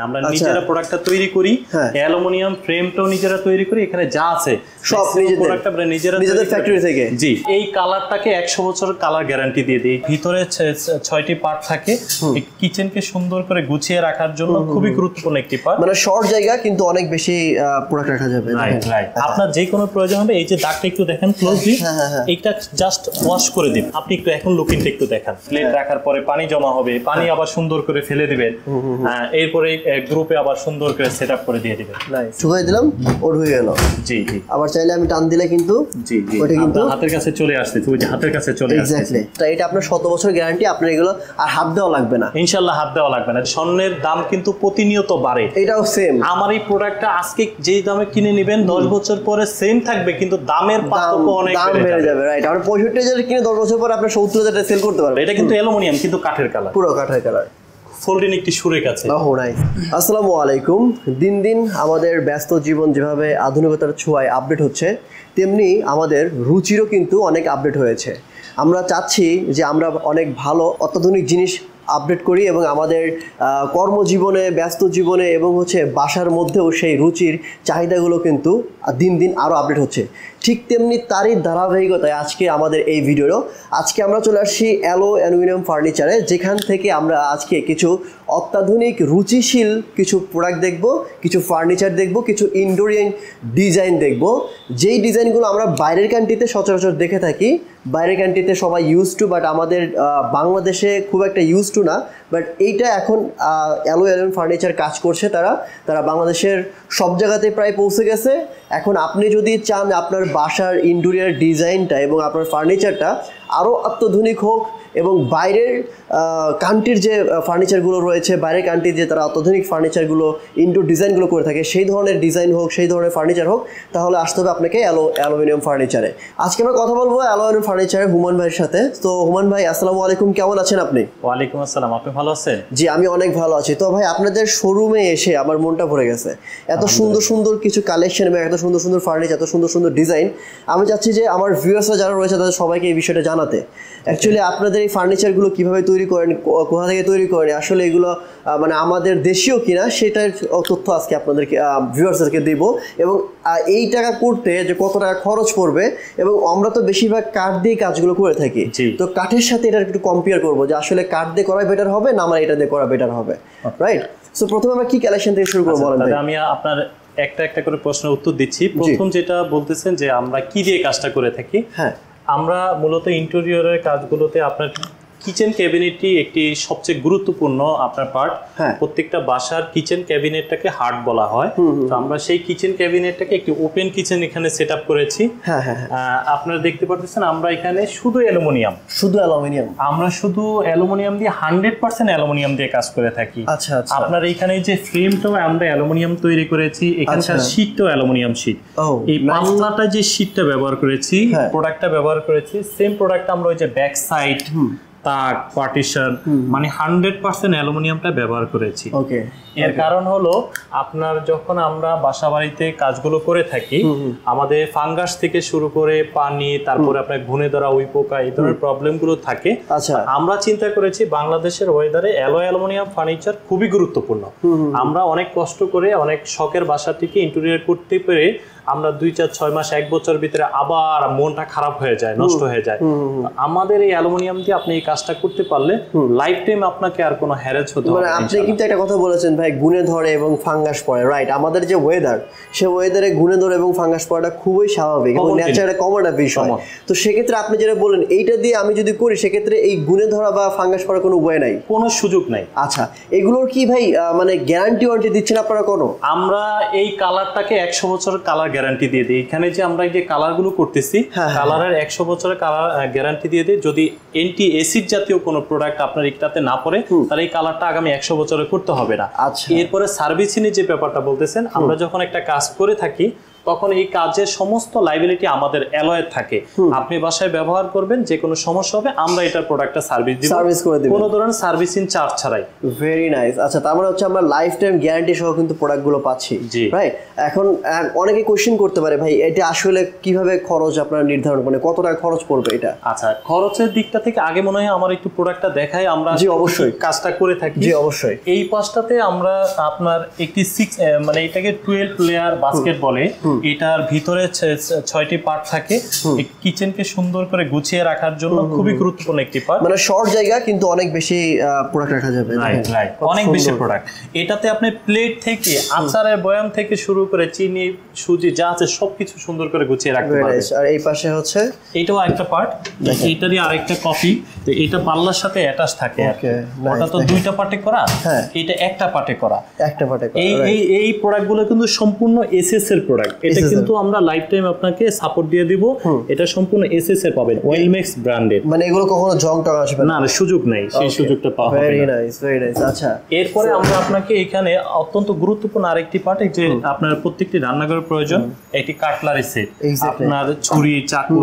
আমরা নিজেরা প্রোডাক্টটা তৈরি করি, অ্যালুমিনিয়াম ফ্রেমটাও নিজেরা তৈরি করি, এখানে যা আছে সব প্রোডাক্টটা আমরা নিজেদের ফ্যাক্টরি থেকে। জি, এই কালারটাকে 100 বছর কালার গ্যারান্টি দিয়ে দিই। ভিতরে 6টি পার্ট থাকে, কিচেনকে সুন্দর করে গুছিয়ে রাখার জন্য খুবই গুরুত্বপূর্ণ একটি পার্ট। মানে শর্ট জায়গা কিন্তু অনেক বেশি প্রোডাক্ট রাখা যাবে। রাইট। আপনার যে কোনো প্রয়োজন হবে, এই যে দাগটা একটু দেখেন ক্লোজলি, এইটা জাস্ট ওয়াশ করে দিন। আপনি একটু এখন লুকিংটা একটু দেখান। প্লেট রাখার পরে পানি জমা হবে, পানি আবার সুন্দর করে ফেলে দিবেন, এরপরে গ্রুপে আবার সুন্দর করে সেটআপ করে দিয়ে দিবেন। শুকাই দিলাম, ওর হয়ে গেল। জি জি। আবার চাইলে আমি টান দিলে কিন্তু জি জি ওটা কিন্তু হাতের কাছে চলে আসছে। ওই যে হাতের কাছে চলে আসছে। এক্স্যাক্টলি। তাই এটা আপনার 100 বছর গ্যারান্টি। আপনার এগুলো আর হাত দেওয়া লাগবে না, ইনশাআল্লাহ হাত দেওয়া লাগবে না। স্বর্ণের দাম কিন্তু প্রতিনিয়ত বাড়ে, এটাও সেম। আমার এই প্রোডাক্টটা আজকে যেই দামে কিনে নেবেন 10 বছর পরে সেম থাকবে, কিন্তু দামের পার্থক্য অনেক বেড়ে যাবে। রাইট। আমরা 65,000 কিনে 10 বছর পরে আপনি 70,000 সেল করতে পারবেন। এটা কিন্তু অ্যালুমিনিয়াম, কিন্তু কাঠের কালার, পুরো কাঠের কালার। ফোল্ডিং একটি সুরেখ আছে। আসসালামু আলাইকুম। দিন দিন আমাদের ব্যস্ত জীবন যেভাবে আধুনিকতার ছোঁয়ায় আপডেট হচ্ছে, তেমনি আমাদের রুচিরও কিন্তু অনেক আপডেট হয়েছে। আমরা চাচ্ছি যে আমরা অনেক ভালো অত্যাধুনিক জিনিস আপডেট করি এবং আমাদের কর্মজীবনে, ব্যস্ত জীবনে এবং বাসার মধ্যেও সেই রুচির চাহিদাগুলো কিন্তু দিন দিন আরও আপডেট হচ্ছে। ঠিক তেমনি তারই ধারাবাহিকতায় আজকে আমাদের এই ভিডিও। আজকে আমরা চলে আসছি অ্যালো অ্যালুমিনিয়াম ফার্নিচারে, যেখান থেকে আমরা আজকে কিছু অত্যাধুনিক রুচিশীল কিছু প্রোডাক্ট দেখব, কিছু ফার্নিচার দেখব, কিছু ইনডোরিয়ান ডিজাইন দেখব, যেই ডিজাইনগুলো আমরা বাইরের কান্ট্রিতে সচরাচর দেখে থাকি। বাইরের কান্ট্রিতে সবাই ইউজ টু, বাট আমাদের বাংলাদেশে খুব একটা ইউজ টু না। বাট এইটা এখন অ্যালো অ্যালুমিনিয়াম ফার্নিচার কাজ করছে, তারা বাংলাদেশের সব জায়গাতে প্রায় পৌঁছে গেছে। এখন আপনি যদি চান আপনার বাসার ইন্টেরিয়র ডিজাইনটা এবং আপনার ফার্নিচারটা আরও অত্যাধুনিক হোক এবং বাইরের কান্ট্রির যে ফার্নিচারগুলো রয়েছে, বাইরের কান্ট্রির যে তারা অত্যাধুনিক ফার্নিচারগুলো ইনডোর ডিজাইনগুলো করে থাকে, সেই ধরনের ডিজাইন হোক, সেই ধরনের ফার্নিচার হোক, তাহলে আসতে হবে আপনাকে অ্যালুমিনিয়াম ফার্নিচারে। আজকে আমরা কথা বলবো অ্যালুমিনিয়াম ফার্নিচারে হুমান ভাইয়ের সাথে। তো হুমান ভাই, আসসালামু আলাইকুম, কেমন আছেন আপনি? ওয়ালাইকুম আসসালাম, আপনি ভালো আছেন? জি, আমি অনেক ভালো আছি। তো ভাই, আপনাদের শোরুমে এসে আমার মনটা ভরে গেছে। এত সুন্দর সুন্দর কিছু কালেকশন এবং এত সুন্দর সুন্দর ফার্নিচার, এত সুন্দর সুন্দর ডিজাইন। আমি চাচ্ছি যে আমার ভিউয়ার্সরা যারা রয়েছে তাদের সবাইকে এই বিষয়টা জানাতে। অ্যাকচুয়ালি আপনাদের এই ফার্নিচারগুলো কীভাবে তৈরি করেন, কোথা থেকে তৈরি করেন, আসলে এগুলো মানে আমাদের দেশীয় কিনা, সেটার তথ্য আজকে আপনাদেরকে ভিউয়ার্সদেরকে দেব। এবং এই টাকা করতে যে কত টাকা খরচ পড়বে, এবং আমরা তো বেশিরভাগ কাঠ দিয়ে কাজগুলো করে থাকি, তো কাঠের সাথে এটা একটু কম্পেয়ার করবো যে আসলে কাঠ দিয়ে করা বেটার হবে না আমার এটা দিয়ে করা বেটার হবে। রাইট। সো প্রথমে আমরা কি কালেকশন থেকে শুরু করবো বলেন? আমি আপনার একটা একটা করে প্রশ্নের উত্তর দিচ্ছি। প্রথম যেটা বলতেছেন যে আমরা কি দিয়ে কাজটা করে থাকি, হ্যাঁ, আমরা মূলত ইন্টেরিয়রের কাজগুলোতে আপনার কিচেন ক্যাবিনেটটি একটি সবচেয়ে গুরুত্বপূর্ণ আপনার পার্ট। প্রত্যেকটা বাসার কিচেন ক্যাবিনেটটাকে হার্ট বলা হয়। তো আমরা সেই কিচেন ক্যাবিনেটটাকে একটি ওপেন কিচেন এখানে সেট আপ করেছি। আপনারা দেখতে পাচ্ছেন আমরা এখানে শুধু অ্যালুমিনিয়াম আমরা শুধু অ্যালুমিনিয়াম দিয়ে 100% অ্যালুমিনিয়াম দিয়ে কাজ করে থাকি। আচ্ছা আচ্ছা। আপনার এখানে যে ফ্রেমটাও আমরা অ্যালুমিনিয়াম তৈরি করেছি, এখানকার শীটটাও অ্যালুমিনিয়াম শীট। এই পাতলাটা যে শীটটা ব্যবহার করেছি, প্রোডাক্টটা ব্যবহার করেছি, সেম প্রোডাক্ট আমরা ওই যে ব্যাক সাইড, তাক, পার্টিশন, মানে 100% অ্যালুমিনিয়ামটা ব্যবহার করেছি। ওকে। এর কারণ হলো আপনার যখন আমরা বাসা বাড়িতে কাজগুলো করে থাকি, আমাদের ফাঙ্গাস থেকে শুরু করে পানি, তারপরে আপনার ঘুনে ধরা, উই পোকা, এই ধরনের প্রবলেমগুলো থাকে। আচ্ছা, আমরা চিন্তা করেছি বাংলাদেশের ওয়েদারে অ্যালুমিনিয়াম ফার্নিচার খুবই গুরুত্বপূর্ণ। আমরা অনেক কষ্ট করে অনেক শখের বাসাটিকে ইন্টেরিয়র করতে পেরে আমরা 2, 4, 6 মাস, 1 বছর ভিতরে আবার মনটা খারাপ হয়ে যায়, নষ্ট হয়ে যায়। আমাদের এই অ্যালুমিনিয়াম দিয়ে আপনি এই কাজটা করতে পারলে লাইফ টাইম আপনাকে আর কোনো হ্যারাস হতে হবে না। আপনি কিন্তু একটা কথা বলেছেন ভাই, গুণে ধরে এবং ফাঙ্গাস পড়ে। রাইট। আমাদের যে ওয়েদার, সে ওয়েদারে গুণে ধরে এবং ফাঙ্গাস পড়াটা খুবই স্বাভাবিক এবং ন্যাচারাল কমন একটা বিষয়। তো সেক্ষেত্রে আপনি যেটা বলেন, এইটা দিয়ে আমি যদি করি, সেক্ষেত্রে এই গুণে ধরা বা ফাঙ্গাস পড়ার কোনো উপায় নাই, কোনো সুযোগ নাই। আচ্ছা, এগুলোর কি ভাই মানে গ্যারান্টি ওয়ারেন্টি দিচ্ছেন আপনারা কোনো? আমরা এই কালারটাকে 100 বছর কালার গ্যারান্টি দিয়ে দিই। এখানে যে আমরা যে কালারগুলো করতেছি, কালারের 100 বছরের কালার গ্যারান্টি দিয়ে দিই। যদি এন্টি অ্যাসিড জাতীয় কোনো প্রোডাক্ট আপনার এটাতে না পড়ে, তাহলে এই কালারটা আগামী 100 বছরে করতে হবে না। এরপরে সার্ভিসিংয়ের যে ব্যাপারটা বলতেছেন, আমরা যখন একটা কাজ করে থাকি তখন এই কাজের সমস্ত লাইবিলিটি আমাদের অ্যালয়ের থাকে। আপনি বাসায় ব্যবহার করবেন, যে কোনো সমস্যা হবে আমরা এটার প্রোডাক্টটা সার্ভিস করে দেব, কোনো ধরনের সার্ভিসিং চার্জ ছাড়াই। Very nice. আচ্ছা, তার মানে হচ্ছে আমরা লাইফ টাইম গ্যারান্টি সহ কিন্তু প্রোডাক্টগুলো পাচ্ছি, রাইট? এখন অনেকে কোশ্চেন করতে পারে, ভাই এটা আসলে কিভাবে খরচ আপনারা নির্ধারণ করেন, কত টাকা খরচ পড়বে এটা? আচ্ছা, খরচের দিকটা থেকে আগে মনে হয় আমার একটু প্রোডাক্টটা দেখাই, আমরা জি অবশ্যই কাজটা করে থাকি। জি অবশ্যই। এই পাশটাতে আমরা আপনার একটি 6 মানে এটাকে 12 প্লেয়ার বাস্কেট বলে, এটার ভিতরে 6টি পার্ট থাকে। কিচেনকে সুন্দর করে গুছিয়ে রাখার জন্য খুবই গুরুত্বপূর্ণ একটি পার্ট, মানে শর্ট জায়গা কিন্তু অনেক বেশি প্রোডাক্ট রাখা যাবে। রাইট রাইট, অনেক বেশি প্রোডাক্ট। এটাতে আপনি প্লেট থেকে আচারের বয়াম থেকে শুরু করে চিনি সুজি যা আছে সবকিছু সুন্দর করে গুছিয়ে রাখতে পারবেন। আর এই পাশে হচ্ছে এটাও একটা পার্ট, এইটারই আরেকটা কপি। তো এটা পাল্লার সাথে অ্যাটাচ থাকে, ওটা তো দুইটা পার্টে করা, এটা একটা পার্টে করা। এই প্রোডাক্টগুলো কিন্তু সম্পূর্ণ এসএস এর প্রোডাক্ট। এটা কিন্তু আমরা লাইফ টাইম আপনাকে সাপোর্ট দিয়ে দিব। এটা সম্পূর্ণ এসএস এর পাবেন, ওয়েলমেক্স ব্র্যান্ডেড। মানে এগুলো কখনো জং টং আসবে না? না, সুযোগ নেই, সেই সুযোগটা পাওয়া হবে। Very nice, very nice. আচ্ছা, এরপরে আমরা আপনাকে এখানে অত্যন্ত গুরুত্বপূর্ণ আরেকটি পার্ট, যে আপনার প্রত্যেকটি রান্নাঘরের প্রয়োজন একটি কাটলারি সেট। আপনার ছুরি, চাকু,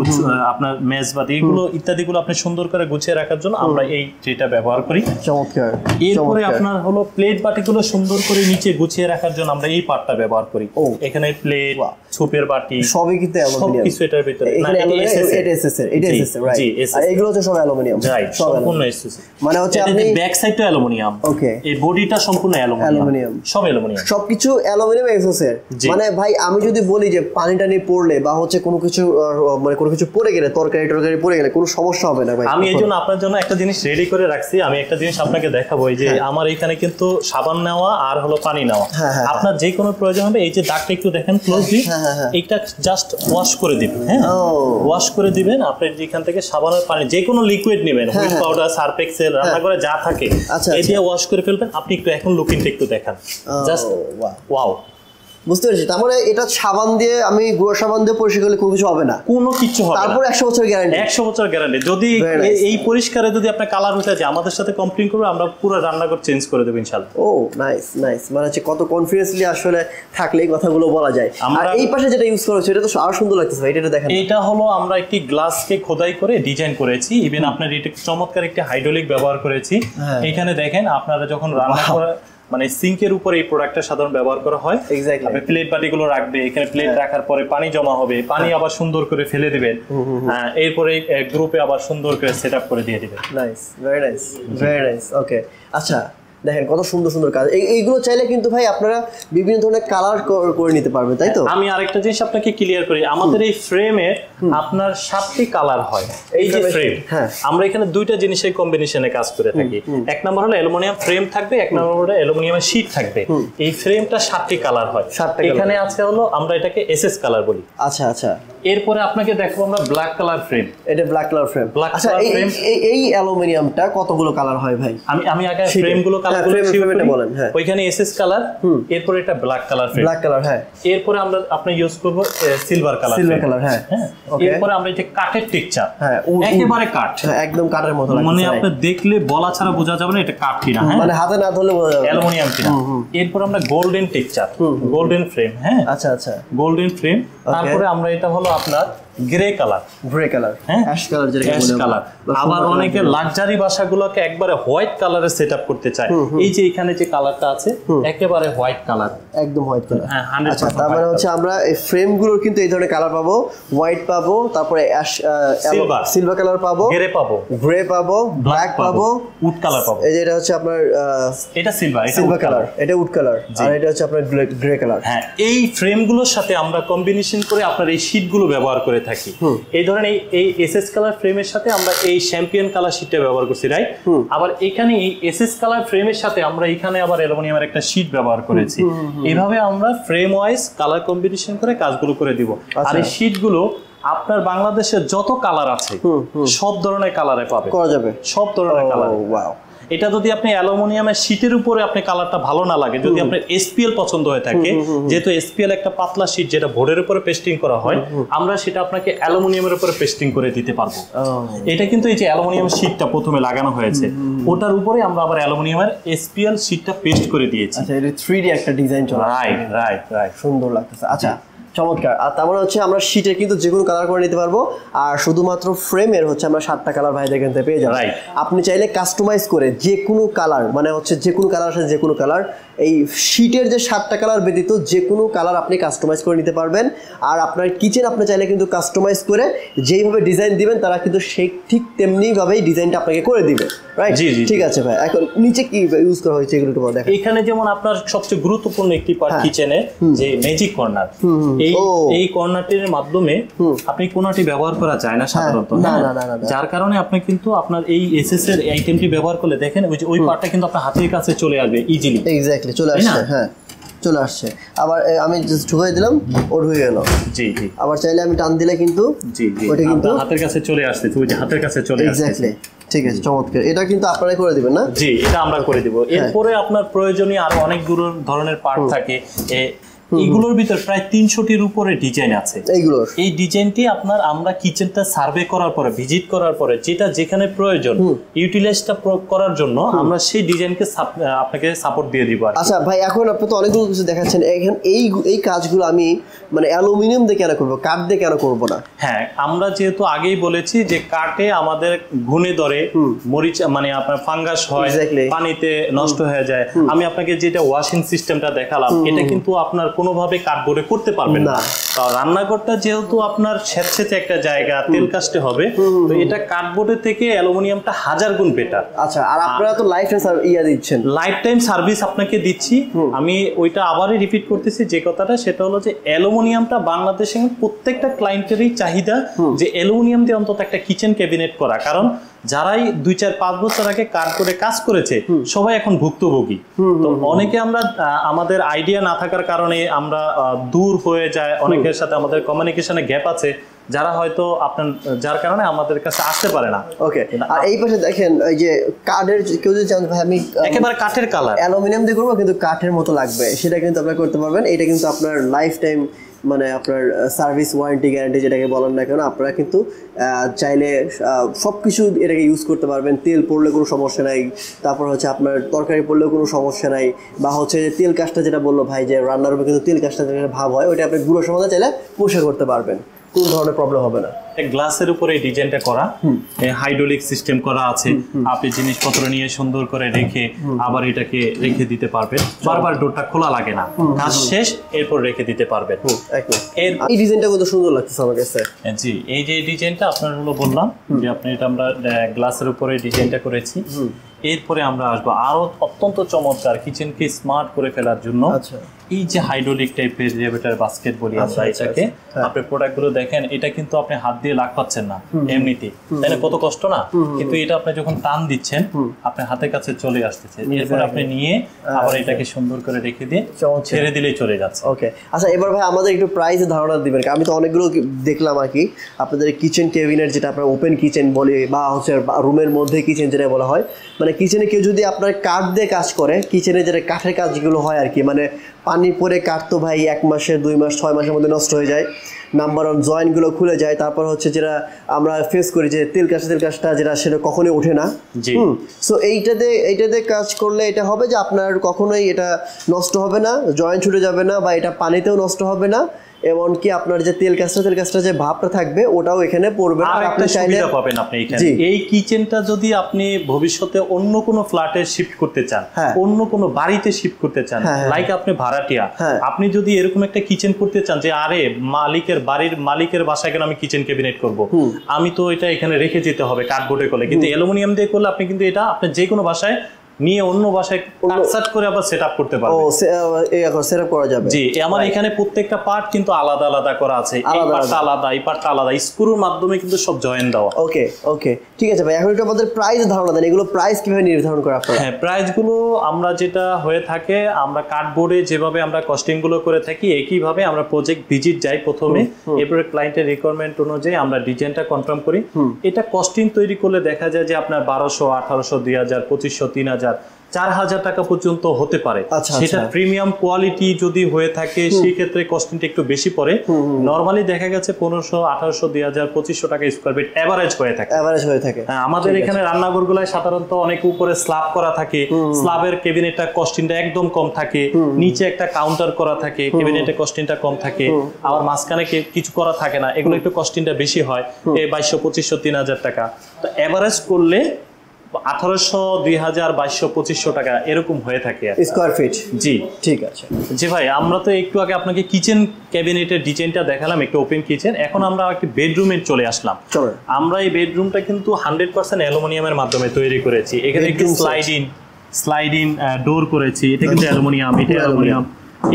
আপনার মেজবাতি এগুলো ইত্যাদিগুলো আপনি সুন্দর করে গুছিয়ে রাখার জন্য আমরা এই ট্রেটা ব্যবহার করি। চমৎকার। এরপরে আপনার হলো প্লেট বাটিগুলো সুন্দর করে নিচে গুছিয়ে রাখার জন্য আমরা এই পার্টটা ব্যবহার করি। এখানে প্লেট, সুপের বাটি সবই কিন্তু অ্যালুমিনিয়াম, সবকিছু এটার ভিতরে। এগুলো হচ্ছে সব অ্যালুমিনিয়াম, সম্পূর্ণ এসএস। মানে হচ্ছে আপনি ব্যাক সাইডটা অ্যালুমিনিয়াম, ওকে, এই বডিটা সম্পূর্ণ অ্যালুমিনিয়াম, সব অ্যালুমিনিয়াম, সবকিছু অ্যালুমিনিয়াম এসএস এর। মানে ভাই আমি যদি বলি যে পানি টানি পড়লে বা হচ্ছে কোনো কিছু মানে কোনো কিছু পড়ে গেলে, তরকারি পড়ে গেলে কোনো সমস্যা হবে না ভাই? আমি এই জন্য আপনার জন্য একটা জিনিস রেডি করে রাখছি। আমি একটা জিনিস আপনাকে দেখাবো, এই যে আমার এখানে কিন্তু সাবান নেওয়া আর হলো পানি নেওয়া। আপনার যে কোনো প্রয়োজন হবে, এই যে দাগটা একটু দেখেন ক্লোজলি, এইটা জাস্ট ওয়াশ করে দিবেন। হ্যাঁ, ওয়াশ করে দিবেন। আপনি যেখান থেকে সাবান আর পানি যে কোনো লিকুইড নেবেন, হুইল পাউডার, সার্ফ এক্সেল, রান্নাঘরে যা থাকে এই দিয়ে ওয়াশ করে ফেলবেন। আপনি একটু এখন লুকিংটা একটু দেখান, জাস্ট ওয়াও। বুঝতে পেরেছি। তার মানে এটা সাবান দিয়ে, আমি গুঁড়ো সাবান দিয়ে পরিষ্কার করলে কোনো কিছু হবে না, কোনো কিছু হবে না। তারপর 100 বছর গ্যারান্টি, 100 বছর গ্যারান্টি। যদি এই পরিষ্কারে যদি আপনার কালার হতে যায়, আমাদের সাথে কমপ্লেইন করবে, আমরা পুরো রান্নাঘর চেঞ্জ করে দেব ইনশাআল্লাহ। ও নাইস নাইস। মানে হচ্ছে কত কনফিডেন্সলি আসলে থাকলে এই কথাগুলো বলা যায়। আর এই পাশে যেটা ইউজ করা হচ্ছে এটা তো আরো সুন্দর লাগতেছে ভাই, এটা দেখেন। এটা হলো আমরা একটি গ্লাসকে খোদাই করে ডিজাইন করেছি। ইভেন আপনার এটা চমৎকার একটি হাইড্রোলিক ব্যবহার করেছি। এখানে দেখেন, আপনারা যখন রান্না করে মানে সিঙ্কের উপরে এই প্রোডাক্টটা সাধারণ ব্যবহার করা হয়। আপনি প্লেট বাটিগুলো রাখবে, এখানে প্লেট রাখার পরে পানি জমা হবে, পানি আবার সুন্দর করে ফেলে দিবেন, এরপরে গ্রুপে আবার সুন্দর করে সেটআপ করে দিয়ে দিবেন। Nice, very nice, very nice. Okay, আচ্ছা দেখেন কত সুন্দর সুন্দর কাজ। এইগুলো চাইলে কিন্তু ভাই আপনারা বিভিন্ন ধরনের কালার করে নিতে পারবেন, তাই তো? আমি আরেকটা জিনিস আপনাকে ক্লিয়ার করি, আমাদের এই ফ্রেমে আপনার 7টি কালার হয়। এই যে ফ্রেম, আমরা এখানে দুইটা জিনিসের কম্বিনেশনে কাজ করে থাকি। এক নম্বর হলো অ্যালুমিনিয়াম ফ্রেম থাকবে, এক নম্বর হলো অ্যালুমিনিয়ামের শীট থাকবে। এই ফ্রেমটা 7টি কালার হয়। এখানে আছে হলো আমরা এটাকে এসএস কালার বলি। আচ্ছা আচ্ছা। এরপরে আপনাকে দেখাবো আমরা ব্ল্যাক কালার ফ্রেম। এটা ব্ল্যাক কালার ফ্রেম। আচ্ছা, এই অ্যালুমিনিয়ামটা কতগুলো কালার হয় ভাই? আমি আগে ফ্রেমগুলো বলেন। ওইখানে এসএস কালার, এরপর এটা black colour frame, black colour. হ্যাঁ, এরপরে আমরা আপনি ইউজ করব সিলভার কালার, সিলভার কালার। হ্যাঁ, এরপরে আমরা এটা কাঠের টেক্সচার, একেবারে কাঠ, একদম কাঠের মতো লাগে, মানে আপনি দেখলে বলা ছাড়া বোঝা যাবে না এটা কাঠ কিনা। হ্যাঁ, মানে হাতে না ধরলে বোঝা যাবে অ্যালুমিনিয়াম কিনা। এরপর আমরা গোল্ডেন টেক্সচার, গোল্ডেন ফ্রেম। হ্যাঁ, আচ্ছা আচ্ছা, গোল্ডেন ফ্রেম। তারপরে আমরা এটা হলো আপনার গ্রে কালার, গ্রে কালার, হ্যাঁ অ্যাশ কালার, যেটা অ্যাশ কালার। আবার অনেকে লাক্সারি বাসাগুলোকে একবারে হোয়াইট কালারে সেটআপ করতে চায়। এই যে এখানে যে কালারটা আছে একেবারে হোয়াইট কালার, একদম হোয়াইট কালার। হ্যাঁ, 100%। তার মানে হচ্ছে আমরা এই ফ্রেমগুলোর কিন্তু এই ধরনের কালার পাবো, হোয়াইট পাবো, তারপরে অ্যাশ সিলভার কালার পাবো, গ্রে পাবো, ব্ল্যাক পাবো, উড কালার পাবো। এই যে এটা হচ্ছে আপনার এটা সিলভার কালার, এটা উড কালার, আর এটা হচ্ছে আপনার গ্রে কালার। হ্যাঁ, এই ফ্রেমগুলোর সাথে আমরা কম্বিনেশন করে আপনার এই শীটগুলো ব্যবহার করে থাকি। এই ধরনের এই এসএস কালার ফ্রেমের সাথে আমরা এই চ্যাম্পিয়ন কালার শীটটা ব্যবহার করছি, রাইট? আবার এখানে এই এসএস কালার ফ্রেমের সাথে আমরা এখানে আবার অ্যালুমিনিয়ামের একটা শীট ব্যবহার করেছি। এইভাবে আমরা ফ্রেম ওয়াইজ কালার কম্বিনেশন করে কাজগুলো করে দিব। আর এই শীটগুলো আপনার বাংলাদেশের যত কালার আছে সব ধরনের কালারে পাবে, করা যাবে, সব ধরনের কালার। ওয়াও। এটা যদি আপনি অ্যালুমিনিয়ামের শীটের উপরে আপনি কালারটা ভালো না লাগে, যদি আপনার এসপিএল পছন্দ হয়ে থাকে, যেহেতু এসপিএল একটা পাতলা শীট যেটা বোর্ডের উপরে পেস্টিং করা হয়, আমরা সেটা আপনাকে অ্যালুমিনিয়ামের উপরে পেস্টিং করে দিতে পারবো। এটা কিন্তু এই যে অ্যালুমিনিয়াম শীটটা প্রথমে লাগানো হয়েছে, ওটার উপরে আমরা আবার অ্যালুমিনিয়ামের এসপিএল শীটটা পেস্ট করে দিয়েছি। আচ্ছা, এটা 3D একটা ডিজাইন চলে। রাইট রাইট রাইট, সুন্দর লাগতেছে। আচ্ছা, চমৎকার। আর তার মানে হচ্ছে আমরা শীটে কিন্তু যে কোনো কালার করে নিতে পারবো, আর শুধুমাত্র ফ্রেমের হচ্ছে আমরা 7টা কালার ভাইদের এখান থেকে পেয়ে যাবো। আপনি চাইলে কাস্টমাইজ করে যে কোনো কালার, মানে হচ্ছে যে কোনো কালার আছে, যে কোনো কালার, এই শীটের যে 7টা কালার ব্যতীত যে কোনো কালার আপনি কাস্টমাইজ করে নিতে পারবেন। আর আপনার কিচেন আপনি চাইলে কিন্তু কাস্টমাইজ করে যেইভাবে ডিজাইন দিবেন তারা কিন্তু সেই ঠিক তেমনিভাবেই ডিজাইনটা আপনাকে করে দিবে, রাইট? ঠিক আছে ভাই, এখন নিচে কি ইউজ করা হয়েছে এগুলো একটু দেখেন। এখানে যেমন আপনার সবচেয়ে গুরুত্বপূর্ণ একটি পার্ট কিচেনে যে ম্যাজিক কর্নার, এই কর্নারটির মাধ্যমে আপনি কোনাটি ব্যবহার করা যায় না সাধারণত, যার কারণে আপনি কিন্তু আপনার এই এসএস এর আইটেমটি ব্যবহার করলে দেখেন ওই পার্টটা কিন্তু আপনার হাতের কাছে চলে আসবে ইজিলি। এক্স্যাক্টলি চলে আসছে, হ্যাঁ চলে আসছে। আবার আমি জাস্ট ঢুকাই দিলাম, ও ঢুকে গেল। জি জি। আবার চাইলে আমি টান দিলে কিন্তু ওটা কিন্তু হাতের কাছে চলে আসছে, ওই যে হাতের কাছে চলে আসছে। এক্স্যাক্টলি, ঠিক আছে, চমৎকার। এটা কিন্তু আপনারাই করে দিবেন না? জি, এটা আমরা করে দিব। এরপরে আপনার প্রয়োজনীয় আরো অনেক ধরনের পার্ট থাকে, এইগুলোর ভিতর প্রায় 300টির উপরে ডিজাইন আছে। এই ডিজাইনটি আপনার আমরা কিচেনটা সার্ভে করার পরে, ভিজিট করার পরে যেটা যেখানে প্রয়োজন ইউটিলাইজটা করার জন্য আমরা সেই ডিজাইনকে আপনাকে সাপোর্ট দিয়ে দিব। আচ্ছা ভাই, এখন আপনি তো অনেকগুলো কিছু দেখাচ্ছেন, এখন এই কাজগুলো আমি মানে অ্যালুমিনিয়াম দিয়ে কেন করবো, কাঠ দিয়ে কেন করবো না? হ্যাঁ, আমরা যেহেতু আগেই বলেছি যে কাঠে আমাদের ঘুণে ধরে মরিচ, মানে আপনার ফাঙ্গাস হয়, পানিতে নষ্ট হয়ে যায়। আমি আপনাকে যেটা ওয়াশিং সিস্টেমটা দেখালাম, এটা কিন্তু আপনার কোনোভাবে কাঠবোর্ডে করতে পারবেন না। রান্নাঘরটা যেহেতু আপনার স্বেচ্ছাতে একটা জায়গা, তেল কাস্টে হবে, তো এটা কাঠবোর্ডের থেকে অ্যালুমিনিয়ামটা 1000 গুণ বেটার। আচ্ছা, আর আপনারা তো লাইফ টাইম সার্ভিস আপনাকে দিচ্ছি। আমি ওইটা আবারই রিপিট করতেছি যে কথাটা, সেটা হলো যে অ্যালুমিনিয়ামটা বাংলাদেশে প্রত্যেকটা ক্লায়েন্টেরই চাহিদা যে অ্যালুমিনিয়াম দিয়ে অন্তত একটা কিচেন ক্যাবিনেট করা, কারণ যারাই 2-4-5 বছর আগে কাঠবোর্ডে কাজ করেছে সবাই এখন ভুক্তভোগী। তো অনেকে আমরা আমাদের আইডিয়া না থাকার কারণে আমরা দূর হয়ে যায়, অনেকের সাথে আমাদের কমিউনিকেশনে গ্যাপ আছে, যারা হয়তো আপনার যার কারণে আমাদের কাছে আসতে পারে না। ওকে, আর এই পাশে দেখেন এই যে কাঠের, কেউ যদি চান ভাই আমি একেবারে কাঠের কালার অ্যালুমিনিয়াম দিয়ে করবো কিন্তু কাঠের মতো লাগবে, সেটা কিন্তু আপনারা করতে পারবেন। এটা কিন্তু আপনার লাইফ টাইম, মানে আপনার সার্ভিস ওয়ারেন্টি গ্যারান্টি যেটাকে বলেন না কেন, আপনারা কিন্তু চাইলে সব কিছু এটাকে ইউজ করতে পারবেন। তেল পড়লে কোনো সমস্যা নাই, তারপর হচ্ছে আপনার তরকারি পড়লেও কোনো সমস্যা নাই, বা হচ্ছে তেল কাজটা যেটা বললো ভাই যে রান্নার উপরে কিন্তু তেল কাজটা যেটা ভাব হয়, ওইটা আপনি গুঁড়ো সমাধান চাইলে পরিষ্কার করতে পারবেন, কোন ধরনের প্রবলেম হবে না। গ্লাসের উপরে এই ডিজাইনটা করা, হাইড্রোলিক সিস্টেম করা আছে, আপনি জিনিসপত্র নিয়ে সুন্দর করে রেখে আবার এটাকে রেখে দিতে পারবেন, বারবার ডোরটা খোলা লাগে না, কাজ শেষ এরপর রেখে দিতে পারবেন। এই ডিজাইনটা কত সুন্দর লাগছে আমার কাছে। জি, এই যে ডিজাইনটা আপনার হলো বললাম যে আপনি এটা আমরা গ্লাসের উপরে ডিজাইনটা করেছি। এরপরে আমরা আসবো আরো অত্যন্ত চমৎকার কিচেনকে স্মার্ট করে ফেলার জন্য এই যে হাইড্রোলিক টাইপের রেভেটার বাস্কেট বলি আমরা এটাকে। আপনি প্রোডাক্টগুলো দেখেন, এটা কিন্তু আপনি হাত দিয়ে লাগাচ্ছেন না এমনিতে, তাই না? কত কষ্ট না, কিন্তু এটা আপনি যখন টান দিচ্ছেন আপনার হাতের কাছে চলে আসতেছে, এরপর আপনি নিয়ে আবার এটাকে সুন্দর করে রেখে দিয়ে ছেড়ে দিলেই চলে যাচ্ছে। ওকে, আচ্ছা এবার ভাই আমাদের একটু প্রাইসের ধারণা দিবেন। আমি তো অনেকগুলো দেখলাম আর কি, আপনাদের কিচেন ক্যাবিনেট যেটা আপনার ওপেন কিচেন বলি, বা হচ্ছে রুমের মধ্যে কিচেন যেটা বলা হয়, মানে কিচেনে কেউ যদি আপনার কাঠ দিয়ে কাজ করে, কিচেনে যেটা কাঠের কাজগুলো হয় আর কি, মানে পানি পরে কাঠ তো ভাই 1 মাসে 2 মাস 6 মাসের মধ্যে নষ্ট হয়ে যায়, নাম্বার ওয়ান জয়েন্টগুলো খুলে যায়, তারপর হচ্ছে যেটা আমরা ফেস করি যে তেল কাজটা যেটা সেটা কখনোই ওঠে না। সো এইটাতে কাজ করলে এটা হবে যে আপনার কখনোই এটা নষ্ট হবে না, জয়েন্ট ছুটে যাবে না, বা এটা পানিতেও নষ্ট হবে না, এমনকি আপনার যে তেল কাজটা যে ভাবটা থাকবে ওটাও এখানে পড়বে। আর একটা সুবিধা পাবেন আপনি এখানে, এই কিচেনটা যদি আপনি ভবিষ্যতে অন্য কোনো ফ্ল্যাটে শিফট করতে চান, অন্য কোনো বাড়িতে শিফট করতে চান, লাইক আপনি ভাড়াটিয়া, আপনি যদি এরকম একটা কিচেন করতে চান যে আরে বাড়ির মালিকের বাসায় কেন আমি কিচেন ক্যাবিনেট করব, আমি তো এটা এখানে রেখে যেতে হবে কাঠবোর্ডে করলে, কিন্তু অ্যালুমিনিয়াম দিয়ে করলে আপনি কিন্তু এটা আপনার যে কোনো বাসায় নিয়ে অন্য বাসায় কাটসাট করে আবার সেটআপ করতে পারবেন। সেটআপ করা যাবে। জি, আমার এখানে প্রত্যেকটা পার্ট কিন্তু আলাদা আলাদা করা আছে, এই পার্টটা আলাদা, এই পার্টটা আলাদা, স্ক্রুর মাধ্যমে কিন্তু সব জয়েন দেওয়া। ওকে ঠিক আছে ভাই, এখন একটু আমাদের প্রাইস ধারণা দেন, এগুলো প্রাইস কিভাবে নির্ধারণ করা আপনারা? হ্যাঁ, প্রাইসগুলো আমরা যেটা হয়ে থাকে, আমরা কার্ডবোর্ডে যেভাবে আমরা কস্টিং গুলো করে থাকি একইভাবে আমরা প্রজেক্ট ভিজিট যাই প্রথমে, এরপরে ক্লায়েন্টের রিকোয়ারমেন্ট অনুযায়ী আমরা ডিজাইনটা কনফার্ম করি। এটা কস্টিং তৈরি করলে দেখা যায় যে আপনার 1200, 1800, 2000, 2500, 3000 3000 4000 টাকা পর্যন্ত হতে পারে। সেটা প্রিমিয়াম কোয়ালিটি যদি হয়ে থাকে সেই ক্ষেত্রে কস্টিংটা একটু বেশি পড়ে। নরমালি দেখা গেছে 1500, 1800, 2000, 2500 টাকা স্কয়ার ফিট এভারেজ হয়ে থাকে। আমাদের এখানে রান্নাঘরগুলোয় সাধারণত অনেক উপরে স্ল্যাব করা থাকে, স্ল্যাবের ক্যাবিনেটটা কস্টিংটা একদম কম থাকে, নিচে একটা কাউন্টার করা থাকে, ক্যাবিনেটের কস্টিংটা কম থাকে, আবার মাঝখানে কিছু করা থাকে না, এগুলো একটু কস্টিংটা বেশি হয়, 2200, 2500, 3000 টাকা। তো এভারেজ করলে 1800, 2000, 2200, 2500 টাকা এরকম হয়ে থাকে স্কয়ার ফিট। জি ঠিক আছে। জি ভাই, আমরা তো একটু আগে আপনাকে কিচেন ক্যাবিনেটের ডিজাইনটা দেখালাম, একটা ওপেন কিচেন। এখন আমরা একটি বেডরুমে চলে আসলাম। আমরা এই বেডরুমটা কিন্তু 100% অ্যালুমিনিয়ামের মাধ্যমে তৈরি করেছি। এখানে একটু স্লাইডিং ডোর করেছি, এটা কিন্তু অ্যালুমিনিয়াম, এটা অ্যালুমিনিয়াম,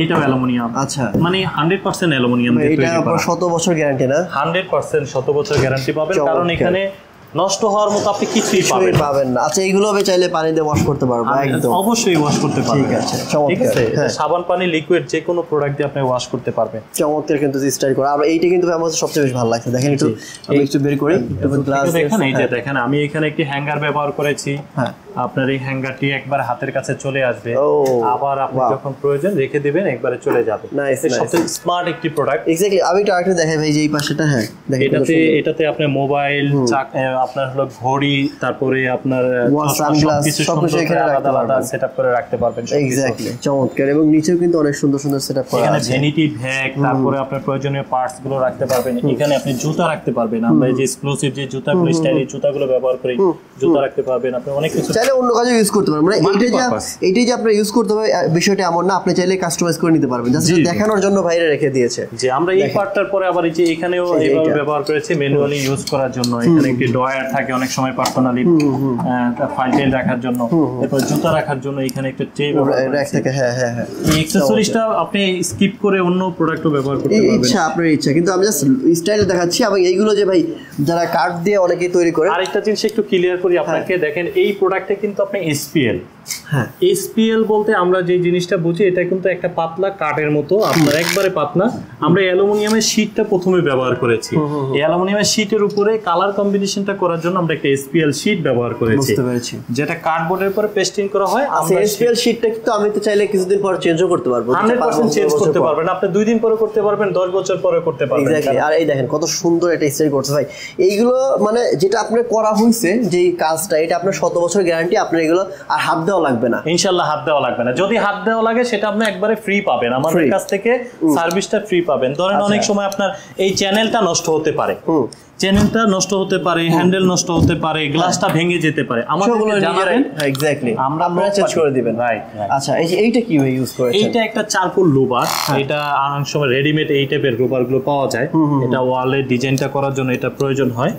এটাও অ্যালুমিনিয়াম। আচ্ছা, মানে 100% অ্যালুমিনিয়াম দিয়ে তৈরি করা। এটা 100 বছর গ্যারান্টি না? 100% 100 বছর গ্যারান্টি পাবেন, কারণ এখানে নষ্ট হওয়ার মতো আপনি কিছুই পাবেন না। আচ্ছা, এইগুলো আমি চাইলে পানি দিয়ে ওয়াশ করতে পারবো? একদম অবশ্যই ওয়াশ করতে পারবেন। ঠিক আছে, চমৎকার। সাবান, পানি, লিকুইড যে কোনো প্রোডাক্ট দিয়ে আপনি ওয়াশ করতে পারবেন। চমৎকার কিন্তু স্টাইল করা। আর এইটা কিন্তু আমার সবচেয়ে বেশি ভালো লাগছে। দেখেন একটু, আমি একটু বের করি, গ্লাস দেখেন, এই যে দেখেন আমি এখানে একটি হ্যাঙ্গার ব্যবহার করেছি। আপনার এই হ্যাঙ্গারটি একবার হাতের কাছে চলে আসবে, আবার আপনি যখন প্রয়োজন রেখে দিবেন, একবারে চলে যাবে। সবচেয়ে স্মার্ট একটি প্রোডাক্ট। এক্স্যাক্টলি। আমি একটু আরেকটু দেখাই ভাই, যে এই পাশেটা। হ্যাঁ, এটাতে আপনি মোবাইল, আপনার হলো ঘড়ি, তারপরে আপনার সবকিছু এখানে আলাদা সেটআপ করে রাখতে পারবেন। এক্স্যাক্টলি, চমৎকার। এবং নিচেও কিন্তু অনেক সুন্দর সুন্দর সেটআপ করা আছে। এখানে ভ্যানিটি ব্যাগ, তারপরে আপনার প্রয়োজনীয় পার্টস গুলো রাখতে পারবেন। এখানে আপনি জুতা রাখতে পারবেন। আমরা এই যে এক্সক্লুসিভ যে জুতাগুলো, স্টাইলিশ জুতাগুলো ব্যবহার করি, জুতা রাখতে পারবেন। আপনি অনেক কিছু চাইলে অন্য কাজে ইউজ করতে পারবেন। মানে এইটাই যে আপনি ইউজ করতে হবে বিষয়টা এমন না, আপনি চাইলে কাস্টমাইজ করে নিতে পারবেন। জাস্ট দেখানোর জন্য বাইরে রেখে দিয়েছে। যে আমরা এই পার্টটার পরে আবার এই যে এখানেও এইভাবে ব্যবহার করেছি ম্যানুয়ালি ইউজ করার জন্য। এখানে একটি ড্রয়ার থাকে অনেক সময় পার্সোনালি ফাইল টেল রাখার জন্য, এরপর জুতা রাখার জন্য এখানে একটা ট্রে রাখ থাকে। হ্যাঁ হ্যাঁ হ্যাঁ। এই অ্যাকসেসরিজটা আপনি স্কিপ করে অন্য প্রোডাক্টও ব্যবহার করতে পারবেন, ইচ্ছা আপনার ইচ্ছা। কিন্তু আমি জাস্ট স্টাইল দেখাচ্ছি। এবং এইগুলো যে ভাই যারা কাঠ দিয়ে অনেকেই তৈরি করে, আরেকটা জিনিস একটু ক্লিয়ার করি আপনাকে। দেখেন এই প্রোডাক্টে কিন্তু আপনি এসপিএল, হ্যাঁ এসপিএল বলতে আমরা যে জিনিসটা বুঝি, এটা কিন্তু একটা পাতলা কাঠের মতো, আপনার একবারে পাতলা। আমরা অ্যালুমিনিয়ামের শীটটা প্রথমে ব্যবহার করেছি। এই অ্যালুমিনিয়ামের শীটের উপরে কালার কম্বিনেশনটা করার জন্য আমরা একটা এসপিএল শীট ব্যবহার করেছি, যেটা কার্ডবোর্ডের উপরে পেস্টিং করা হয়। আমরা এসপিএল শীটটা কিন্তু আমি তো চাইলে কিছুদিন পর চেঞ্জও করতে পারবো। 100% চেঞ্জ করতে পারবেন আপনি, 2 দিন পরে করতে পারবেন, 10 বছর পরে করতে পারবেন। এক্স্যাক্টলি। আর এই দেখেন কত সুন্দর একটা স্টাইল করছে ভাই। এইগুলো মানে যেটা আপনার করা হয়েছে, যে কাজটা, এটা আপনার 100 বছর গ্যারান্টি। আপনার এগুলো আর হাত দেওয়া লাগবে না, ইনশাআল্লাহ হাত দেওয়া লাগবে না। যদি হাত দেওয়া লাগে সেটা আপনি একবারে ফ্রি পাবেন, আমাদের কাছ থেকে সার্ভিসটা ফ্রি পাবেন। ধরেন অনেক সময় আপনার এই চ্যানেলটা নষ্ট হতে পারে, চ্যানেলটা নষ্ট হতে পারে, হ্যান্ডেল নষ্ট হতে পারে, গ্লাসটা ভেঙে যেতে পারে, আমাদেরকে জানাবেন। এক্স্যাক্টলি, আমরা চেঞ্জ করে দিবেন। রাইট। আচ্ছা, এইটা কি ভাই ইউজ করেছেন? এইটা একটা চারকোল লোবার। এটা অনেক সময় রেডিমেড এই টাইপের লোবার গুলো পাওয়া যায়। এটা ওয়ালে ডিজাইনটা করার জন্য এটা প্রয়োজন হয়।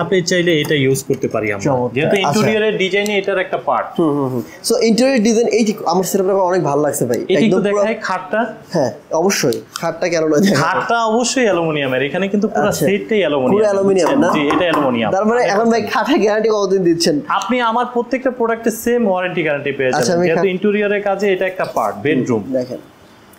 আপনি চাইলে এটা ইউজ করতে পারি আমরা, যেহেতু ইন্টেরিয়রের ডিজাইনে এটার একটা পার্ট। সো ইন্টেরিয়র ডিজাইন এই আমার সেটআপটা অনেক ভালো লাগছে ভাই। একদম দেখাই খাটটা। হ্যাঁ অবশ্যই, খাটটা কেন নয়, খাটটা অবশ্যই অ্যালুমিনিয়ামের। এখানে কিন্তু পুরো সেটটাই অ্যালুমিনিয়াম। জি, এটা অ্যালুমিনিয়াম। তার মানে এখন ভাই খাটের গ্যারান্টি কতদিন দিচ্ছেন আপনি? আমার প্রত্যেকটা প্রোডাক্টে সেম ওয়ারেন্টি গ্যারান্টি পেয়ে যাবেন, যেহেতু ইন্টেরিয়রের কাজে এটা একটা পার্ট, বেডরুম। দেখেন,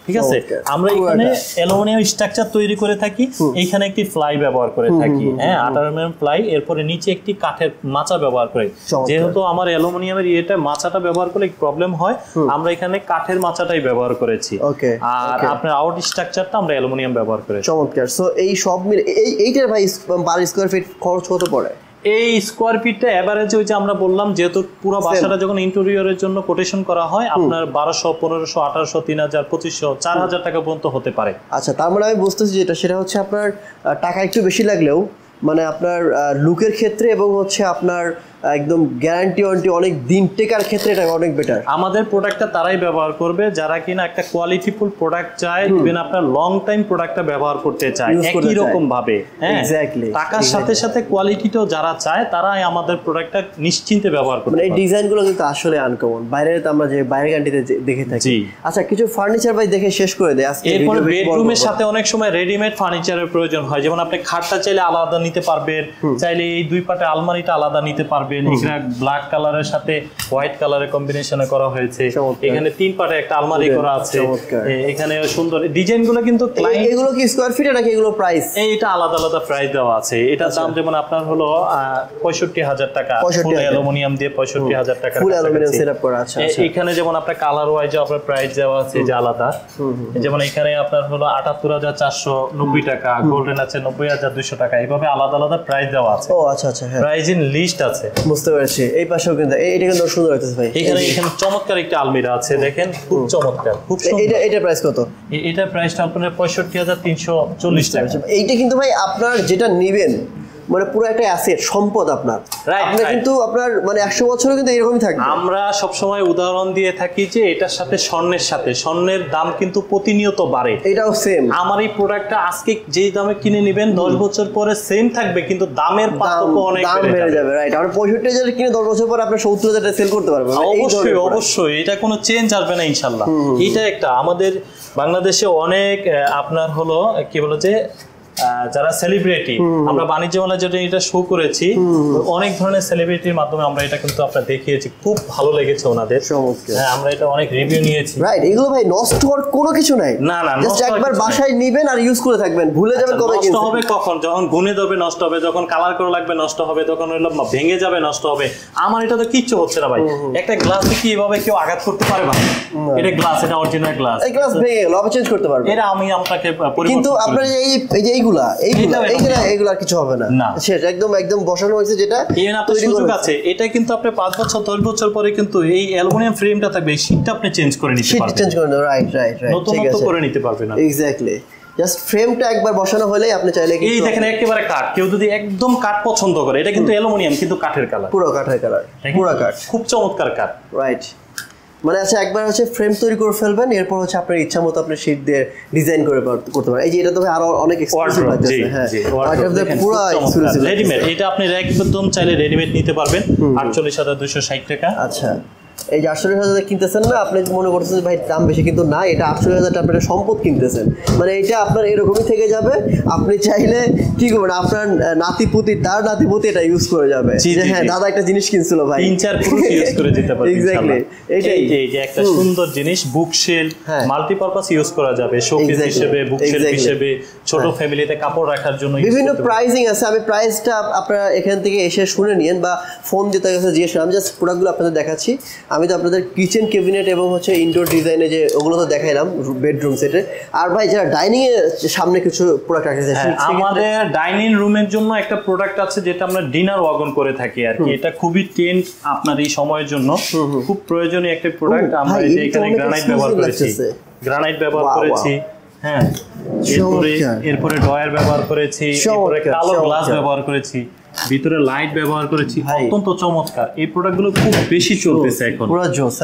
ঠিক আছে। আমরা এখানে অ্যালুমিনিয়াম স্ট্রাকচার তৈরি করে থাকি, এইখানে একটি ফ্লাই ব্যবহার করে থাকি। হ্যাঁ, অ্যালুমিনিয়াম ফ্লাই, এরপরে নিচে একটি কাঠের মাচা ব্যবহার করি। যেহেতু আমার অ্যালুমিনিয়ামের ইয়েটা মাচাটা ব্যবহার করলে প্রবলেম হয়, আমরা এখানে কাঠের মাচাটাই ব্যবহার করেছি। আর আপনার আউট স্ট্রাকচারটা আমরা অ্যালুমিনিয়াম ব্যবহার করেছি। চমৎকার। সো এই সব মিলে এইটার ভাই পার স্কয়ার ফিট খরচ কত পড়ে? এই স্কোয়ার ফিটটা এভারেজ ওই যে আমরা বললাম, যেহেতু পুরো বাসাটা যখন ইন্টেরিয়রের জন্য কোটেশন করা হয়, আপনার 1200, 1500, 1800, 3000, 2500, 4000 টাকা পর্যন্ত হতে পারে। আচ্ছা, তার মানে আমি বুঝতেছি যেটা, সেটা হচ্ছে আপনার টাকা একটু বেশি লাগলেও মানে আপনার লুকের ক্ষেত্রে এবং হচ্ছে আপনার একদম গ্যারান্টি ওয়ারেন্টি অনেক দিন টেকার ক্ষেত্রে এটা অনেক বেটার। আমাদের প্রোডাক্টটা তারাই ব্যবহার করবে যারা কিনা একটা কোয়ালিটিফুল প্রোডাক্ট চায়, ইভেন আপনার লং টাইম প্রোডাক্টটা ব্যবহার করতে চায় একই রকম ভাবে। হ্যাঁ, এক্স্যাক্টলি। টাকার সাথে সাথে কোয়ালিটিটাও যারা চায় তারাই আমাদের প্রোডাক্টটা নিশ্চিন্তে ব্যবহার করতে পারে। এই ডিজাইনগুলো কিন্তু আসলে আনকমন, বাইরে তো আমরা যে বাইরের গাড়িতে দেখে থাকি। আচ্ছা, কিছু ফার্নিচার ভাই দেখে শেষ করে দেয় আজকে। এরপরে বেডরুমের সাথে অনেক সময় রেডিমেড ফার্নিচারের প্রয়োজন হয়, যেমন আপনি খাটটা চাইলে আলাদা নিতে পারবেন, চাইলে এই দুই পাটে আলমারিটা আলাদা নিতে পারবেন। পাবেন। এখানে ব্ল্যাক কালারের সাথে হোয়াইট কালারের কম্বিনেশনে করা হয়েছে। এখানে 3 পার্টে একটা আলমারি করা আছে। এখানে সুন্দর ডিজাইনগুলো কিন্তু এগুলো কি স্কয়ার ফিটে নাকি এগুলো প্রাইস? এইটা আলাদা আলাদা প্রাইস দেওয়া আছে। এটার দাম যেমন আপনার হলো 65,000 টাকা, ফুল অ্যালুমিনিয়াম দিয়ে 65,000 টাকা ফুল অ্যালুমিনিয়াম সেটআপ করা আছে। এখানে যেমন আপনার কালার ওয়াইজ আপনার প্রাইস দেওয়া আছে যে আলাদা, যেমন এখানে আপনার হলো 78,490 টাকা, গোল্ডেন আছে 90,200 টাকা, এইভাবে আলাদা আলাদা প্রাইস দেওয়া আছে। ও আচ্ছা আচ্ছা, হ্যাঁ প্রাইস ইন লিস্ট আছে। বুঝতে পেরেছি। এই পাশেও কিন্তু এটা কিন্তু সুন্দর লাগতেছে ভাই। এখানে চমৎকার একটা আলমিরা আছে, দেখেন খুব চমৎকার, খুব সুন্দর। এটা প্রাইস কত? এটা প্রাইসটা আপনার 65,340 টাকা। এইটা কিন্তু ভাই আপনার যেটা নেবেন মানে পুরো একটা অ্যাসেট, সম্পদ আপনার। আপনি কিন্তু আপনার মানে 100 বছরও কিন্তু এরকমই থাকবে। আমরা সব সময় উদাহরণ দিয়ে থাকি যে এটার সাথে স্বর্ণের দাম কিন্তু প্রতিনিয়ত বাড়ে। এটাও সেম। আমার এই প্রোডাক্টটা আজকে যেই দামে কিনে নেবেন 10 বছর পরে সেম থাকবে, কিন্তু দামের পার্থক্য অনেক বেড়ে যাবে। রাইট। আর 65,000 কিনে 10 বছর পরে আপনি 70,000 সেল করতে পারবেন। অবশ্যই অবশ্যই, এটা কোনো চেঞ্জ আসবে না ইনশাআল্লাহ। এটা একটা আমাদের বাংলাদেশে অনেক আপনার হলো কি বলে যে যারা সেলিব্রিটি, আমরা বাণিজ্য মেলা যেটা এটা শো করেছি, অনেক ধরনের সেলিব্রিটির মাধ্যমে আমরা এটা কিন্তু আপনারা দেখিয়েছি, খুব ভালো লেগেছে ওনাদের। হ্যাঁ, আমরা এটা অনেক রিভিউ নিয়েছি। রাইট। এগুলো ভাই নষ্ট হওয়ার কোনো কিছু নাই। না না, জাস্ট একবার বাসায় নেবেন আর ইউজ করে থাকবেন, ভুলে যাবেন কবে নষ্ট হবে কখন, যখন গুনে ধরবে নষ্ট হবে, যখন কালার করা লাগবে নষ্ট হবে, তখন হলো ভেঙে যাবে নষ্ট হবে। আমার এটা তো কিচ্ছু হচ্ছে না ভাই। একটা গ্লাসে কি এভাবে কেউ আঘাত করতে পারে ভাই? এটা গ্লাস, এটা অরিজিনাল গ্লাস। এই গ্লাস ভেঙে গেল, আবার চেঞ্জ করতে পারবেন। এটা আমি আপনাকে পরিবর্তন। কিন্তু আপনার এই যে এইগুলো আর কিছু হবে না। সেটা একদম বসানো হয়েছে, যেটা সুযোগ আছে। এটা কিন্তু আপনি 5 বছর 10 বছর পরে কিন্তু এই অ্যালুমিনিয়াম ফ্রেমটা থাকবে, এই শীটটা আপনি চেঞ্জ করে নিতে পারবেন। চেঞ্জ করে নেবেন। রাইট। নতুন করে নিতে পারবেন। এক্স্যাক্টলি। জাস্ট ফ্রেমটা একবার বসানো হলে আপনি চাইলে এই দেখেন একেবারে কাঠ, কেউ যদি একদম কাঠ পছন্দ করে, এটা কিন্তু অ্যালুমিনিয়াম কিন্তু কাঠের কালার, পুরো কাঠের কালার, পুরো কাঠ, খুব চমৎকার কাঠ। রাইট। মানে আচ্ছা, একবার হচ্ছে ফ্রেম তৈরি করে ফেলবেন, এরপর হচ্ছে আপনার ইচ্ছা মতো আপনি শীট দিয়ে ডিজাইন করতে পারেন। এই যে এটা তো আরো অনেক এক্সক্লুসিভ লাগছে। হ্যাঁ, ওয়ার্ড্রপ পুরো এক্সক্লুসিভ। রেডিমেড, এটা আপনি একদম চাইলে রেডিমেড নিতে পারবেন 48,260 টাকা। আচ্ছা, এই যে 48,000 কিনতেছেন না, আপনি মনে করতেছেন ভাই দাম বেশি, কিন্তু না, এটা 48,000 টাকা আপনার সম্পদ কিনতেছেন। মানে এটা আপনার এরকমই থেকে যাবে। আপনি চাইলে কি করবেন, আপনার নাতিপুতি এটা ইউজ করে যাবে যে হ্যাঁ দাদা একটা জিনিস কিনছিল ভাই, 3-4 পুরুষ ইউজ করে দিতে পারবে। এক্স্যাক্টলি। এইটাই এই যে একটা সুন্দর জিনিস, বুকশেল মাল্টিপারপাস ইউজ করা যাবে, শোকেস হিসেবে, বুকশেল হিসেবে, ছোট ফ্যামিলিতে কাপড় রাখার জন্য। বিভিন্ন প্রাইসিং আছে। আমি প্রাইসটা আপনারা এখান থেকে এসে শুনে নিন বা ফোন দিয়ে তার কাছে জিজ্ঞেস করেন। আমি জাস্ট প্রোডাক্টগুলো আপনাদের দেখাচ্ছি। আমি তো আপনাদের কিচেন ক্যাবিনেট এবং হচ্ছে ইনডোর ডিজাইনে যে ওগুলো তো দেখাইলাম বেডরুম সেটে। আর ভাই যারা ডাইনিং এর সামনে কিছু প্রোডাক্ট রাখছে, আমাদের ডাইনিং রুমের জন্য একটা প্রোডাক্ট আছে যেটা আমরা ডিনার ওয়াগন করে থাকি আর কি। এটা খুবই ট্রেন্ড আপনার এই সময়ের জন্য, খুব প্রয়োজনীয় একটা প্রোডাক্ট। আমরা এখানে গ্রানাইট ব্যবহার করেছি, হ্যাঁ, এরপরে ডয়ার ব্যবহার করেছি, এরপরে কালো গ্লাস ব্যবহার করেছি, ভিতরে লাইট ব্যবহার করেছি, অত্যন্ত চমৎকার। এই প্রোডাক্টগুলো খুব বেশি চলতেছে এখন, পুরো জোস।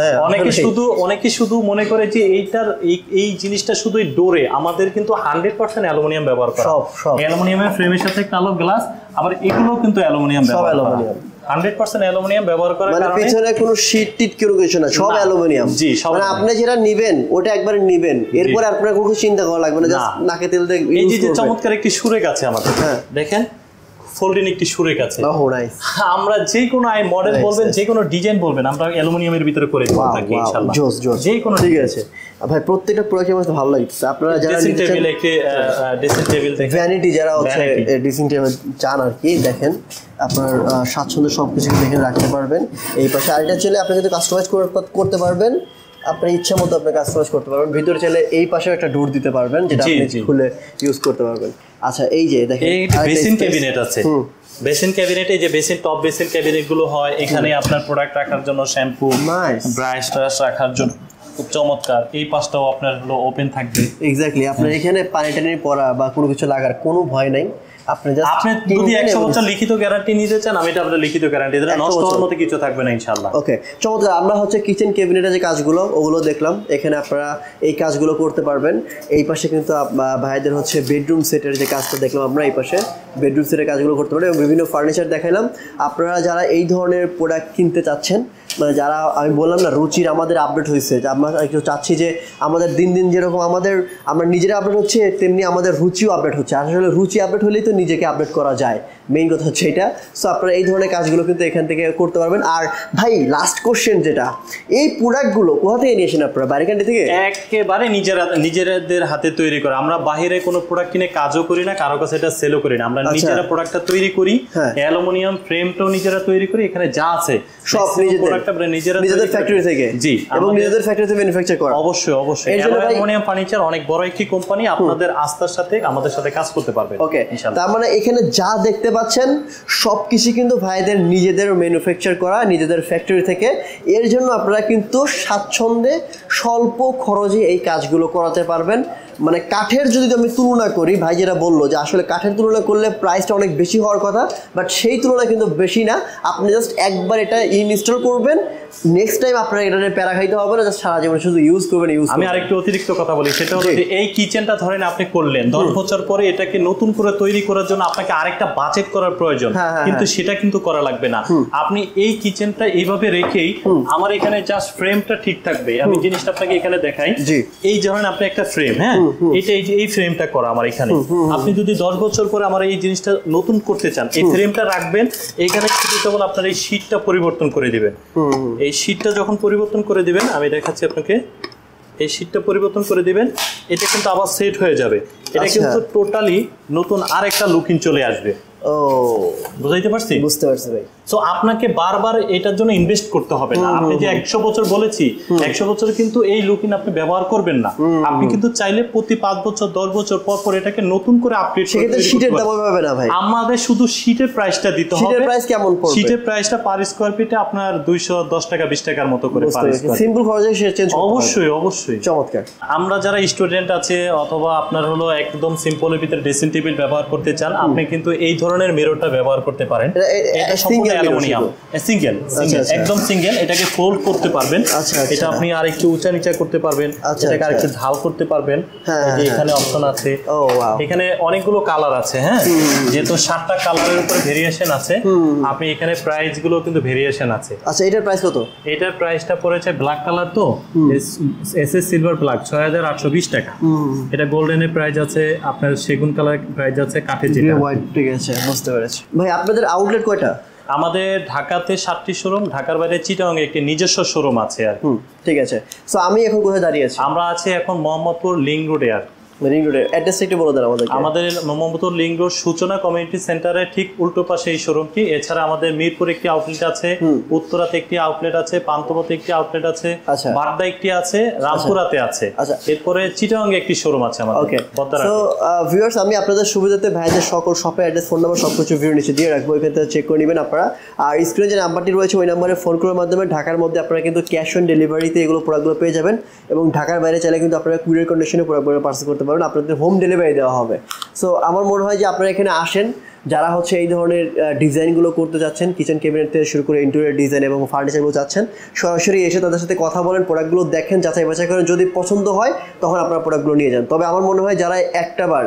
অনেকে শুধু মনে করে যে এই জিনিসটা শুধু ডোরে, আমাদের কিন্তু 100% অ্যালুমিনিয়াম ব্যবহার করা। অ্যালুমিনিয়ামের ফ্রেমের সাথে কালো গ্লাস, আবার এগুলো কিন্তু অ্যালুমিনিয়াম ব্যবহার করা, 100% অ্যালুমিনিয়াম ব্যবহার করার কারণে পিছনে কোনো শীট টিট কিছু না, সব অ্যালুমিনিয়াম। জি, মানে আপনি যেটা নেবেন ওটা একবারে নেবেন, এরপর আপনার কোনো চিন্তা করা লাগবে না, জাস্ট নাকে তেল দিয়ে। এই যে চমৎকার একটি সুরেক আছে আমাদের, দেখেন ফোল্ডিং একটি সুরেক আছে। আমরা যে কোনো মডেল বলবেন, যে কোনো ডিজাইন বলবেন, আমরা অ্যালুমিনিয়ামের ভিতরে করে দিতে থাকি ইনশাআল্লাহ। যে কোনো ঠিক আছে ভাই, প্রত্যেকটা প্রোডাক্ট আমার ভালো লাগছে। আপনারা যারা ড্রেসিং টেবিল, একটি ড্রেসিং টেবিল দেখেন, ভ্যানিটি যারা হচ্ছে ড্রেসিং টেবিল চান আর কি, দেখেন আপনার স্বাচ্ছন্দ্য সবকিছু দেখে রাখতে পারবেন। এই পাশে আরেকটা চাইলে আপনি কিন্তু কাস্টমাইজ করতে পারবেন, আপনার ইচ্ছা মতো আপনি কাস্টমাইজ করতে পারবেন। ভিতরে চাইলে এই পাশে একটা ডোর দিতে পারবেন, যেটা আপনি খুলে ইউজ করতে পারবেন। আচ্ছা, এই যে দেখেন বেসিন ক্যাবিনেট আছে। বেসিন ক্যাবিনেটে যে টপ বেসিন ক্যাবিনেট গুলো হয়, এখানে আপনার প্রোডাক্ট রাখার জন্য শ্যাম্পু, ব্রাশ রাখার জন্য খুব চমৎকার। এই পাশটাও আপনার হলো ওপেন থাকবে। এক্স্যাক্টলি। আপনার এখানে পানি টানি পড়া বা কোনো কিছু লাগার কোনো ভয় নাই। আপনি যদি 100 বছর লিখিত গ্যারান্টি নিতে চান, আমি এটা আপনাদের লিখিত গ্যারান্টি দিলাম, নষ্ট হওয়ার মতো কিছু থাকবে না ইনশাআল্লাহ। ওকে, চমৎকার। আমরা হচ্ছে কিচেন ক্যাবিনেটের যে কাজগুলো ওগুলো দেখলাম, এখানে আপনারা এই কাজগুলো করতে পারবেন। এই পাশে কিন্তু ভাইদের হচ্ছে বেডরুম সেটের যে কাজটা দেখলাম আমরা, এই পাশে বেডরুম সেটের কাজগুলো করতে পারবেন এবং বিভিন্ন ফার্নিচার দেখাইলাম। আপনারা যারা এই ধরনের প্রোডাক্ট কিনতে চাচ্ছেন, মানে যারা আমি বললাম না রুচির আমাদের আপডেট হয়েছে, যে আমরা একটু চাচ্ছি যে আমাদের দিন দিন যেরকম আমরা নিজেরা আপডেট হচ্ছে, তেমনি আমাদের রুচিও আপডেট হচ্ছে। আসলে রুচি আপডেট হলেই তো নিজেকে আপডেট করা যায়। মেইন কথা হচ্ছে এটা। সো আপনারা এই ধরনের কাজগুলো কিন্তু এখান থেকে করতে পারবেন। আর ভাই লাস্ট কোশ্চেন যেটা, এই প্রোডাক্টগুলো কোথা থেকে নিয়েছেন আপনারা? বাইরে কান্ট্রি থেকে? একেবারে নিজেদের হাতে তৈরি করা। আমরা বাইরে কোনো প্রোডাক্ট কিনে কাজও করি না, কারো কাছে এটা সেলও করি না। আমরা নিজেরা প্রোডাক্টটা তৈরি করি, অ্যালুমিনিয়াম ফ্রেমটাও নিজেরা তৈরি করি। এখানে যা আছে সব নিজেদের ফ্যাক্টরি থেকে। জি, এবং নিজেদের ফ্যাক্টরি থেকে ম্যানুফ্যাকচার করা। অবশ্যই অ্যালুমিনিয়াম ফার্নিচার অনেক বড় একটি কোম্পানি, আপনাদের আস্থার সাথে আমাদের সাথে কাজ করতে পারবে। ওকে, তার মানে এখানে যা দেখতে পাচ্ছেন সবকিছু কিন্তু ভাইদের নিজেদের ম্যানুফ্যাকচার করা, নিজেদের ফ্যাক্টরি থেকে। এর জন্য আপনারা কিন্তু স্বাচ্ছন্দ্যে স্বল্প খরচে এই কাজগুলো করাতে পারবেন। মানে কাঠের যদি আমি তুলনা করি, ভাই যেটা বললো যে আসলে কাঠের তুলনা করলে প্রাইসটা অনেক বেশি হওয়ার কথা, বাট সেই তুলনা কিন্তু বেশি না। আপনি জাস্ট একবার এটা ইনস্টল করবেন, নেক্সট টাইম আপনার এটা প্যারা খাইতে হবে না, জাস্ট সারা জীবন শুধু ইউজ করবেন। আমি আরেকটু অতিরিক্ত কথা বলি, সেটা হলো যে এই কিচেনটা ধরেন আপনি করলেন 10 বছর পরে, এটাকে নতুন করে তৈরি করার জন্য আপনাকে আরেকটা বাজেট করার প্রয়োজন, কিন্তু সেটা কিন্তু করা লাগবে না। আপনি এই কিচেনটা এইভাবে রেখেই, আমার এখানে জাস্ট ফ্রেমটা ঠিক থাকবে। আমি জিনিসটা আপনাকে এখানে দেখাই। এই ধরেন আপনি একটা ফ্রেম, হ্যাঁ, এটা এই ফ্রেমটা করা আমার এখানে। আপনি যদি 10 বছর পরে আমার এই জিনিসটা নতুন করতে চান, এই ফ্রেমটা রাখবেন এখানে, শুধু কেবল আপনার এই শীটটা পরিবর্তন করে দিবেন। এই শীটটা যখন পরিবর্তন করে দিবেন, আমি দেখাচ্ছি আপনাকে, এই শীটটা পরিবর্তন করে দিবেন, এটা কিন্তু আবার সেট হয়ে যাবে। এটা কিন্তু টোটালি নতুন আরেকটা লুকিং চলে আসবে। ও, বুঝাইতে পারছি? বুঝতে পারছি ভাই। সো আপনাকে বারবার এটার জন্য ইনভেস্ট করতে হবে না। আপনি যে 100 বছর বলেছি, 100 বছর কিন্তু এই লুকিং আপনি ব্যবহার করবেন না। আপনি কিন্তু চাইলে প্রতি 5 বছর 10 বছর পর পর এটাকে নতুন করে আপডেট করতে পারবেন। শীটের দাম হবে না ভাই, আমাদের শুধু শীটের প্রাইসটা দিতে হবে। শীটের প্রাইস কেমন পড়বে? শীটের প্রাইসটা পার স্কয়ার ফিটে আপনার 210 টাকা 20 টাকার মতো করে পার স্কয়ার। সিম্পল খরচে সে চেঞ্জ করতে হবে। অবশ্যই। চমৎকার। আমরা যারা স্টুডেন্ট আছে অথবা আপনার হলো একদম সিম্পলের ভিতরে ড্রেসিং টেবিল ব্যবহার করতে চান, আপনি কিন্তু এই ধরনের মিররটা ব্যবহার করতে পারেন। এটা সম্পূর্ণ অ্যালুমিনিয়াম, সিঙ্গেল, একদম সিঙ্গেল। এটাকে ফোল্ড করতে পারবেন। এটা আপনি আর একটু উঁচা নিচা করতে পারবেন, এটাকে আর একটু ঢাল করতে পারবেন। এখানে অপশন আছে, এখানে অনেকগুলো কালার আছে। হ্যাঁ, যেহেতু 7টা কালারের উপরে ভেরিয়েশন আছে, আপনি এখানে প্রাইস গুলো কিন্তু ভেরিয়েশন আছে। আচ্ছা, এটার প্রাইস কত? এটার প্রাইসটা পড়েছে ব্ল্যাক কালার, তো এসএস সিলভার ব্ল্যাক 6820 টাকা। এটা গোল্ডেনের প্রাইস আছে, আপনার সেগুন কালার প্রাইস আছে, কাঠের যেটা হোয়াইট। ঠিক আছে, বুঝতে পেরেছি। ভাই আপনাদের আউটলেট কয়টা? আমাদের ঢাকাতে 7টি শোরুম, ঢাকার বাইরে চিটাগাং একটি নিজস্ব শোরুম আছে। আর ঠিক আছে। সো আমি এখন কোথায় দাঁড়িয়ে আছি? আমরা আছি এখন মোহাম্মদপুর লিংক রোডে। আর লিংক রোডের অ্যাড্রেসটা একটু বলে দেন আমাদের। আমাদের মোহাম্মদপুর লিংক রোড সূচনা কমিউনিটি সেন্টারের ঠিক উল্টো পাশে এই শোরুমটি। এছাড়া আমাদের মিরপুর একটি আউটলেট আছে, উত্তরাতে একটি আউটলেট আছে, পান্থপথে একটি আউটলেট আছে, বাড্ডা একটি আছে, রামপুরাতে আছে, এরপরে চিটাগাং একটি শোরুম আছে আমাদের। ওকে, সো ভিউয়ার্স, আমি আপনাদের সুবিধাতে ভাইদের সকল শপের অ্যাড্রেস, ফোন নাম্বার সবকিছু ভিডিও নিচে দিয়ে রাখবো, এখান থেকে চেক করে নেবেন আপনারা। আর স্ক্রিনে যে নাম্বারটি রয়েছে ওই নাম্বারে ফোন করার মাধ্যমে ঢাকার মধ্যে আপনারা কিন্তু ক্যাশ অন ডেলিভারিতে এগুলো প্রোডাক্টগুলো পেয়ে যাবেন, এবং ঢাকার বাইরে চাইলে কিন্তু আপনারা কুরিয়ার কন্ডিশনে প্রোডাক্টগুলো পার্সেল করতে পারবেন, আপনাদের হোম ডেলিভারি দেওয়া হবে। সো আমার মনে হয় যে আপনারা এখানে আসেন, যারা হচ্ছে এই ধরনের ডিজাইনগুলো করতে যাচ্ছেন, কিচেন ক্যাবিনেট থেকে শুরু করে ইন্টেরিয়র ডিজাইন এবং ফার্নিচারগুলো চাচ্ছেন, সরাসরি এসে তাদের সাথে কথা বলেন, প্রোডাক্টগুলো দেখেন, যাচাই বাছাই করেন, যদি পছন্দ হয় তখন আপনারা প্রোডাক্টগুলো নিয়ে যান। তবে আমার মনে হয় যারা একটাবার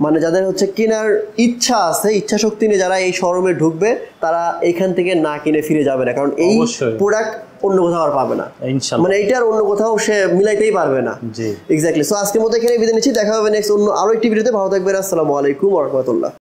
মানে যাদের হচ্ছে কেনার ইচ্ছা আছে, ইচ্ছা শক্তি নিয়ে যারা এই শোরুমে ঢুকবে, তারা এখান থেকে না কিনে ফিরে যাবে না, কারণ এই প্রোডাক্ট অন্য কোথাও আর পাবে না, মানে এইটা আর অন্য কোথাও সে মিলাইতেই পারবে না। এক্স্যাক্টলি। সো আজকের মতো এখানে বিদায় নিচ্ছি, দেখা হবে নেক্সট অন্য আরো একটি ভিডিওতে। ভালো থাকবেন, আসসালামু আলাইকুম ওয়া রাহমাতুল্লাহ।